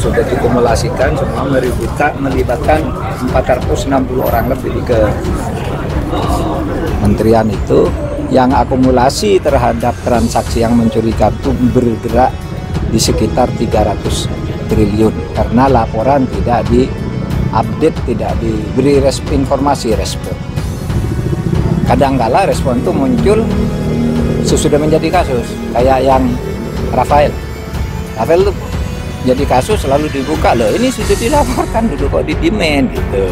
Sesudah dikumulasikan semua melibatkan 460 orang lebih ke kementerian itu, yang akumulasi terhadap transaksi yang mencurigakan itu bergerak di sekitar 300 triliun karena laporan tidak di-update, tidak diberi informasi respon. Kadangkala respon itu muncul sesudah menjadi kasus, kayak yang Rafael itu jadi kasus selalu dibuka, loh ini sudah dilaporkan dulu kok di-demand gitu.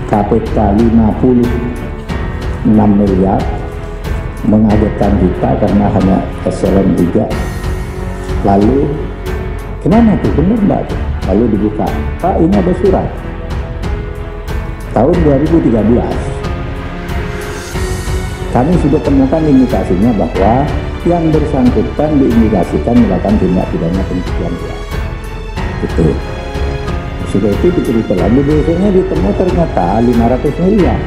KPK 56 miliar mengagetkan kita karena hanya eselon 3. Lalu gimana tuh, benar enggak tuh? Lalu dibuka, Pak ini ada surat tahun 2013. Kami sudah temukan indikasinya bahwa yang bersangkutan diindikasikan melakukan tindak pidana pencucian uang. Gitu. Sudah itu diterima lagi, besoknya ditemu ternyata 500 miliar.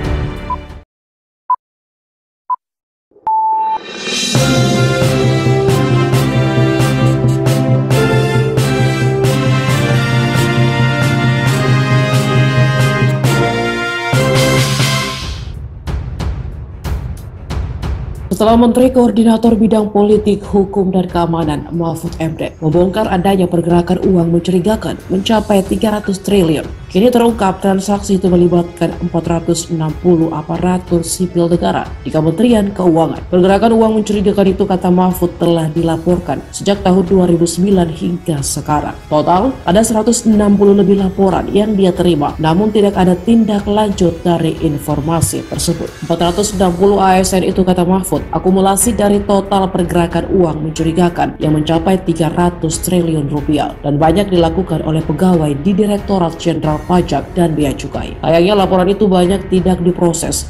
Setelah Menteri Koordinator Bidang Politik, Hukum, dan Keamanan Mahfud MD membongkar adanya pergerakan uang mencurigakan mencapai 300 triliun, kini terungkap transaksi itu melibatkan 460 aparatur sipil negara di Kementerian Keuangan. Pergerakan uang mencurigakan itu, kata Mahfud, telah dilaporkan sejak tahun 2009 hingga sekarang. Total ada 160 lebih laporan yang dia terima, namun tidak ada tindak lanjut dari informasi tersebut. 460 ASN itu, kata Mahfud, akumulasi dari total pergerakan uang mencurigakan yang mencapai 300 triliun rupiah dan banyak dilakukan oleh pegawai di Direktorat Jenderal Pajak dan Bea Cukai. Sayangnya laporan itu banyak tidak diproses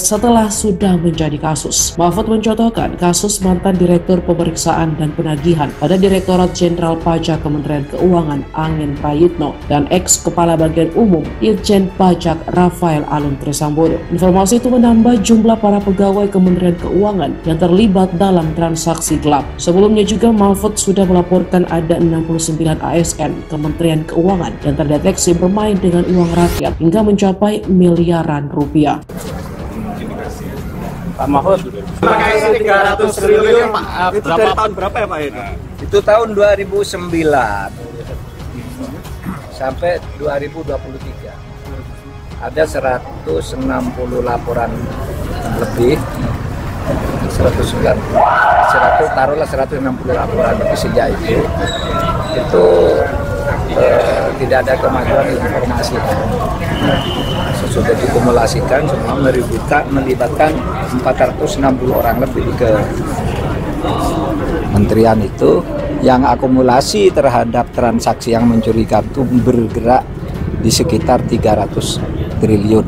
setelah sudah menjadi kasus. Mahfud mencontohkan kasus mantan Direktur Pemeriksaan dan Penagihan pada Direktorat Jenderal Pajak Kementerian Keuangan Angin Prayitno dan ex-Kepala Bagian Umum Dirjen Pajak Rafael Alun Trisambodo. Informasi itu menambah jumlah para pegawai Kementerian Keuangan yang terlibat dalam transaksi gelap. Sebelumnya juga Mahfud sudah melaporkan ada 69 ASN Kementerian Keuangan yang terdeteksi bermain dengan uang rakyat hingga mencapai miliaran rupiah. Pak Mahfud, terkait 300 triliun Pak, itu dari tahun berapa ya Pak itu? Itu tahun 2009 sampai 2023. Ada 160 laporan lebih, 160 laporan lebih sejak itu tidak ada kemajuan informasi. Sesudah dikumulasikan semua melibatkan 460 orang lebih ke kementerian itu, yang akumulasi terhadap transaksi yang mencurigakan itu bergerak di sekitar 300 triliun.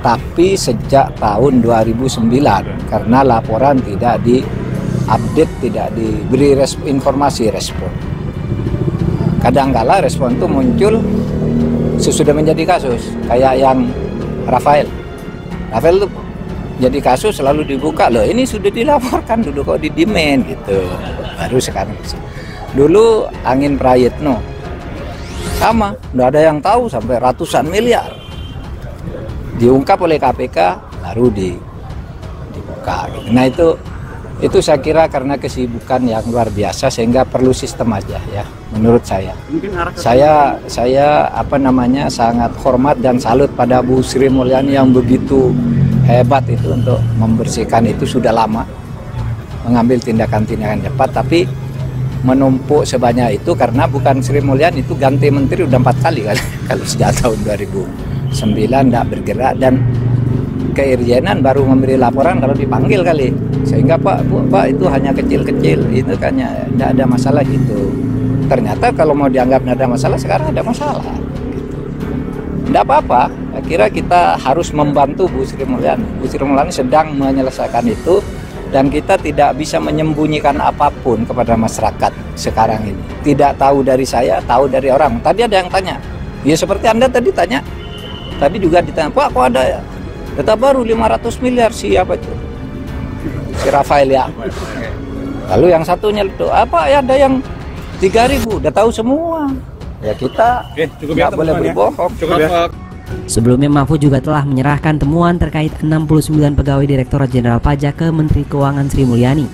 Tapi sejak tahun 2009 karena laporan tidak di-update, tidak diberi informasi respon. Kadangkala respon itu muncul sesudah menjadi kasus, kayak yang Rafael itu jadi kasus selalu dibuka, loh ini sudah dilaporkan dulu kok di-demand gitu. Baru sekarang. Dulu Angin Prayitno sama, udah ada yang tahu sampai ratusan miliar. Diungkap oleh KPK baru dibuka. Nah itu saya kira karena kesibukan yang luar biasa sehingga perlu sistem aja ya menurut saya. Saya sangat hormat dan salut pada Bu Sri Mulyani yang begitu hebat itu untuk membersihkan itu, sudah lama mengambil tindakan-tindakan cepat, tapi menumpuk sebanyak itu karena bukan Sri Mulyani itu ganti menteri udah 4 kali kan kalau sejak tahun 2009 tidak bergerak, dan keirjenan baru memberi laporan kalau dipanggil kali, sehingga Pak itu hanya kecil-kecil itu kan tidak ada masalah gitu. Ternyata kalau mau dianggap tidak ada masalah, sekarang ada masalah gitu. Tidak apa-apa, kira kita harus membantu Bu Sri Mulyani. Bu Sri Mulyani sedang menyelesaikan itu dan kita tidak bisa menyembunyikan apapun kepada masyarakat sekarang ini. Tidak tahu dari saya, tahu dari orang. Tadi ada yang tanya, ya seperti Anda tadi tanya. Tadi juga ditanya, Pak kok ada ya data baru 500 miliar, siapa itu? Si Rafael ya. Lalu yang satunya itu, apa ya ada yang 3.000, udah tahu semua. Ya kita nggak boleh berbohong. Cukup ya. Sebelumnya Mahfud juga telah menyerahkan temuan terkait 69 pegawai Direktorat Jenderal Pajak ke Menteri Keuangan Sri Mulyani.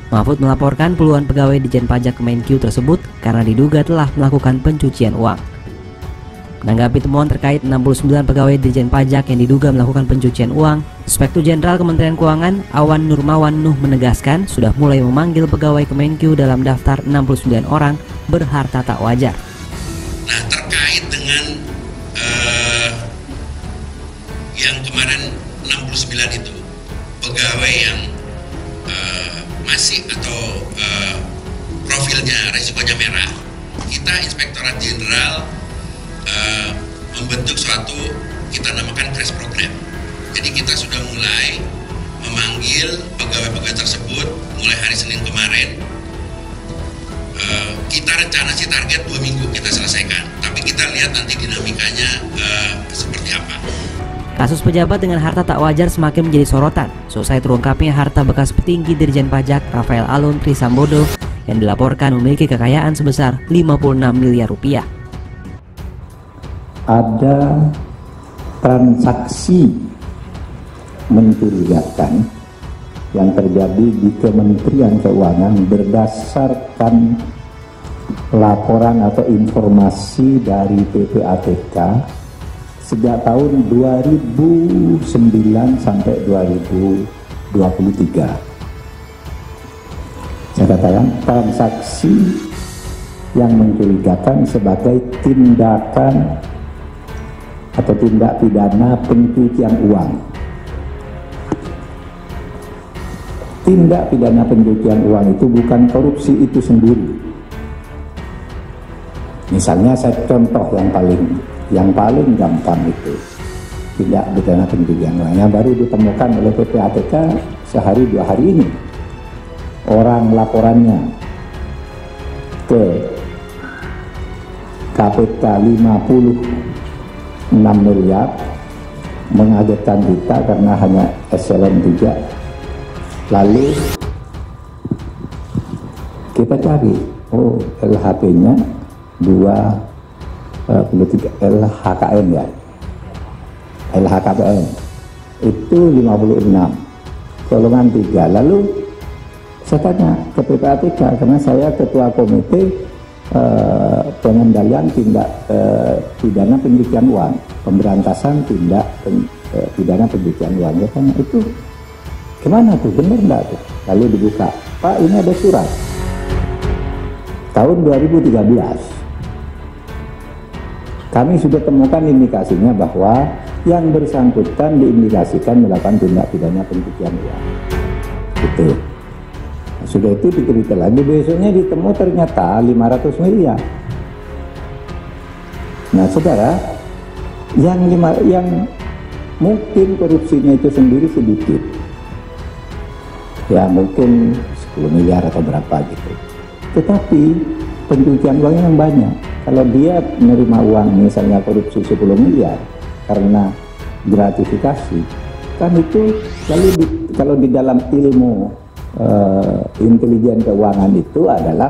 Mahfud melaporkan puluhan pegawai Ditjen Pajak Kemenkyu tersebut karena diduga telah melakukan pencucian uang. Menanggapi temuan terkait 69 pegawai Ditjen Pajak yang diduga melakukan pencucian uang, Inspektur Jenderal Kementerian Keuangan Awan Nurmawan Nuh menegaskan sudah mulai memanggil pegawai Kemenkyu dalam daftar 69 orang berharta tak wajar. Nah, terkait dengan yang kemarin 69 itu pegawai yang masih atau profilnya resikonya merah, kita Inspektorat Jenderal membentuk suatu kita namakan crash program. Jadi kita sudah mulai memanggil pegawai-pegawai tersebut mulai hari Senin kemarin. Kita rencana sih target 2 minggu kita selesaikan, tapi kita lihat nanti dinamikanya seperti apa. Kasus pejabat dengan harta tak wajar semakin menjadi sorotan selesai terungkapnya harta bekas petinggi Dirjen Pajak Rafael Alun Trisambodo yang dilaporkan memiliki kekayaan sebesar 56 miliar rupiah. Ada transaksi mencurigakan yang terjadi di Kementerian Keuangan berdasarkan laporan atau informasi dari PPATK sejak tahun 2009 sampai 2023. Saya katakan transaksi yang mencurigakan sebagai tindakan atau tindak pidana pencucian uang. Tindak pidana pencucian uang itu bukan korupsi itu sendiri. Misalnya saya contoh yang paling gampang itu tindak pidana pencucian uang yang baru ditemukan oleh PPATK sehari 2 hari ini. Orang laporannya ke KPK 56 miliar, mengagetkan kita karena hanya eselon 3. Lalu kita cari, oh LHP-nya 23 LHKN ya, LHKPN itu 56 golongan 3. Lalu saya tanya ke PPATK karena saya ketua komite pengendalian tindak pidana pencucian uang, pemberantasan tindak pidana pencucian uang. Ya tanya itu gimana tuh, benar enggak tuh? Lalu dibuka, Pak ini ada surat tahun 2013. Kami sudah temukan indikasinya bahwa yang bersangkutan diindikasikan melakukan tindak pidana pencucian uang. Gitu. Sudah itu diteliti lagi, besoknya ditemu ternyata 500 miliar. Nah saudara, yang mungkin korupsinya itu sendiri sedikit, ya mungkin 10 miliar atau berapa gitu, tetapi pencucian uangnya yang banyak. Kalau dia menerima uang misalnya korupsi 10 miliar karena gratifikasi, kan itu lalu kalau di dalam ilmu intelijen keuangan itu adalah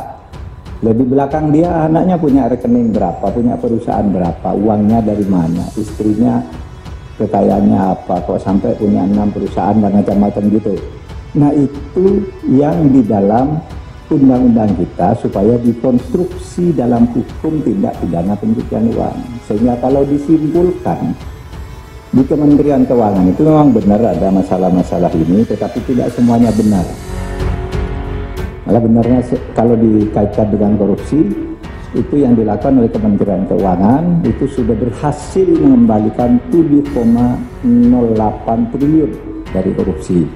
di belakang dia anaknya punya rekening berapa, punya perusahaan berapa, uangnya dari mana, istrinya kekayaannya apa, kok sampai punya 6 perusahaan dan macam-macam gitu. Nah itu yang di dalam undang-undang kita supaya dikonstruksi dalam hukum tindak pidana pencucian uang, sehingga kalau disimpulkan di Kementerian Keuangan itu memang benar ada masalah-masalah ini, tetapi tidak semuanya benar. Malah benarnya kalau dikaitkan dengan korupsi, itu yang dilakukan oleh Kementerian Keuangan itu sudah berhasil mengembalikan 7,08 triliun dari korupsi,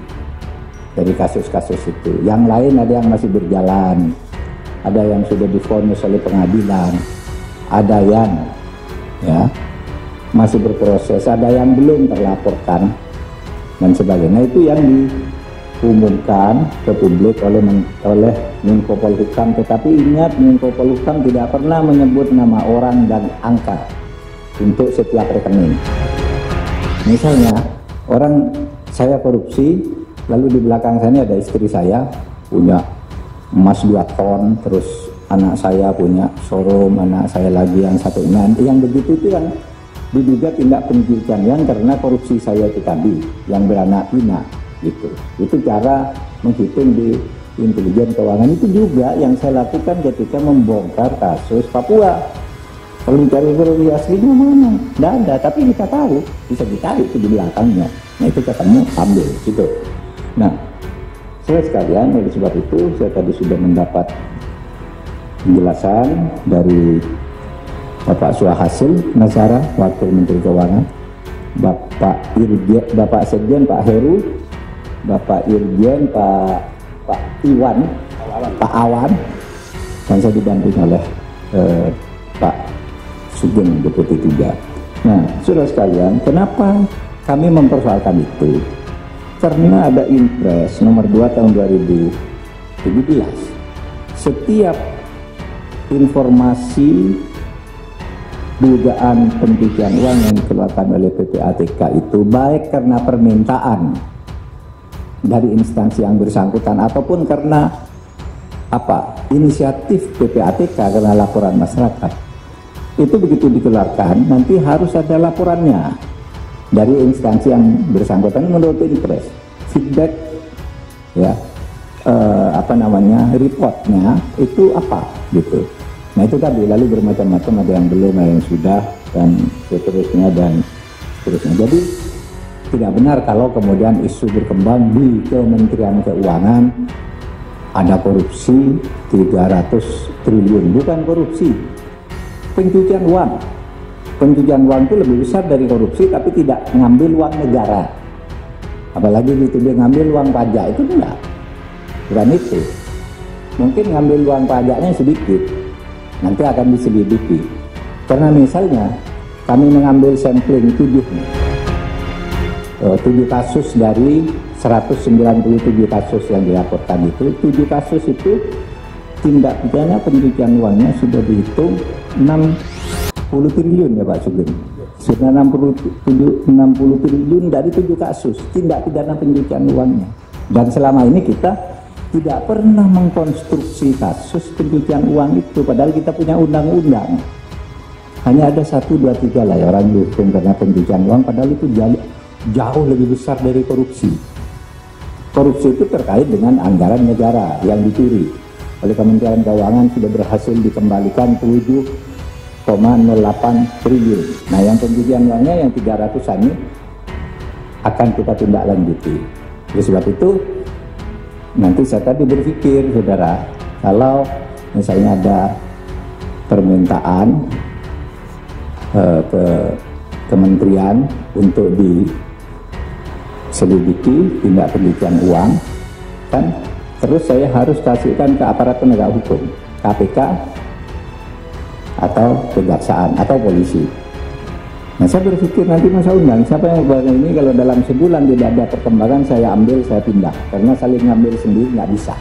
dari kasus-kasus itu. Yang lain ada yang masih berjalan, ada yang sudah divonis oleh pengadilan, ada yang ya masih berproses, ada yang belum terlaporkan dan sebagainya. Nah, itu yang diumumkan ke publik oleh Menko Polhukam, tetapi ingat Menko Polhukam tidak pernah menyebut nama orang dan angka untuk setiap rekening. Misalnya orang saya korupsi, lalu di belakang saya ada istri saya punya emas 2 ton, terus anak saya punya showroom, anak saya lagi yang satunya, yang begitu itu yang diduga tindak pencucian uang karena korupsi saya itu tadi, yang beranak pinak gitu. Itu cara menghitung di intelijen keuangan. Itu juga yang saya lakukan ketika membongkar kasus Papua. Kalau dicari korupsi aslinya mana? Tidak ada, tapi kita tahu, bisa dicari itu di belakangnya. Nah itu ketemu, ambil gitu. Nah, saya sekalian, oleh sebab itu saya tadi sudah mendapat penjelasan dari Bapak Suhasil Nazara, Wakil Menteri Keuangan, Bapak Sekjen Pak Heru, Bapak Irjen Pak Iwan, Pak Awan, dan saya didampingi oleh Pak Sugeng Deputi 3. Nah, saudara sekalian, kenapa kami mempersoalkan itu? Karena ada Impres nomor 2 tahun 2017. Setiap informasi dugaan pencucian uang yang dikeluarkan oleh PPATK itu baik karena permintaan dari instansi yang bersangkutan ataupun karena inisiatif PPATK karena laporan masyarakat. Itu begitu dikeluarkan nanti harus ada laporannya dari instansi yang bersangkutan menurut Impres, feedback ya reportnya itu apa gitu. Nah itu tadi, lalu bermacam-macam, ada yang belum, ada yang sudah, dan seterusnya dan seterusnya. Jadi tidak benar kalau kemudian isu berkembang di Kementerian Keuangan ada korupsi 300 triliun, bukan korupsi, pencucian uang. Pencucian uang itu lebih besar dari korupsi, tapi tidak mengambil uang negara. Apalagi itu dia ngambil uang pajak, itu enggak, bukan itu. Mungkin ngambil uang pajaknya sedikit, nanti akan diselidiki. Karena misalnya kami mengambil sampling 7 kasus dari 197 kasus yang dilaporkan itu, 7 kasus itu tindak pidana pencucian uangnya sudah dihitung 60 triliun ya Pak Sugeng. Sudah 60 triliun dari 7 kasus tindak pidana pencucian uangnya. Dan selama ini kita tidak pernah mengkonstruksi kasus pencucian uang itu, padahal kita punya undang-undang. Hanya ada 1, 2, 3 lah ya orang dihukum karena pencucian uang, padahal itu jauh lebih besar dari korupsi. Korupsi itu terkait dengan anggaran negara yang dicuri. Oleh Kementerian Keuangan sudah berhasil dikembalikan 7,08 triliun. Nah yang pencucian uangnya yang 300-an ini akan kita tindak lanjuti. Oleh sebab itu nanti saya tadi berpikir, saudara, kalau misalnya ada permintaan ke kementerian untuk diselidiki tindak pencucian uang, kan terus saya harus kasihkan ke aparat penegak hukum, KPK atau kejaksaan atau polisi. Nah saya berpikir nanti masa undang siapa yang buat ini, kalau dalam sebulan tidak ada perkembangan saya ambil, saya pindah, karena saling ngambil sendiri nggak bisa.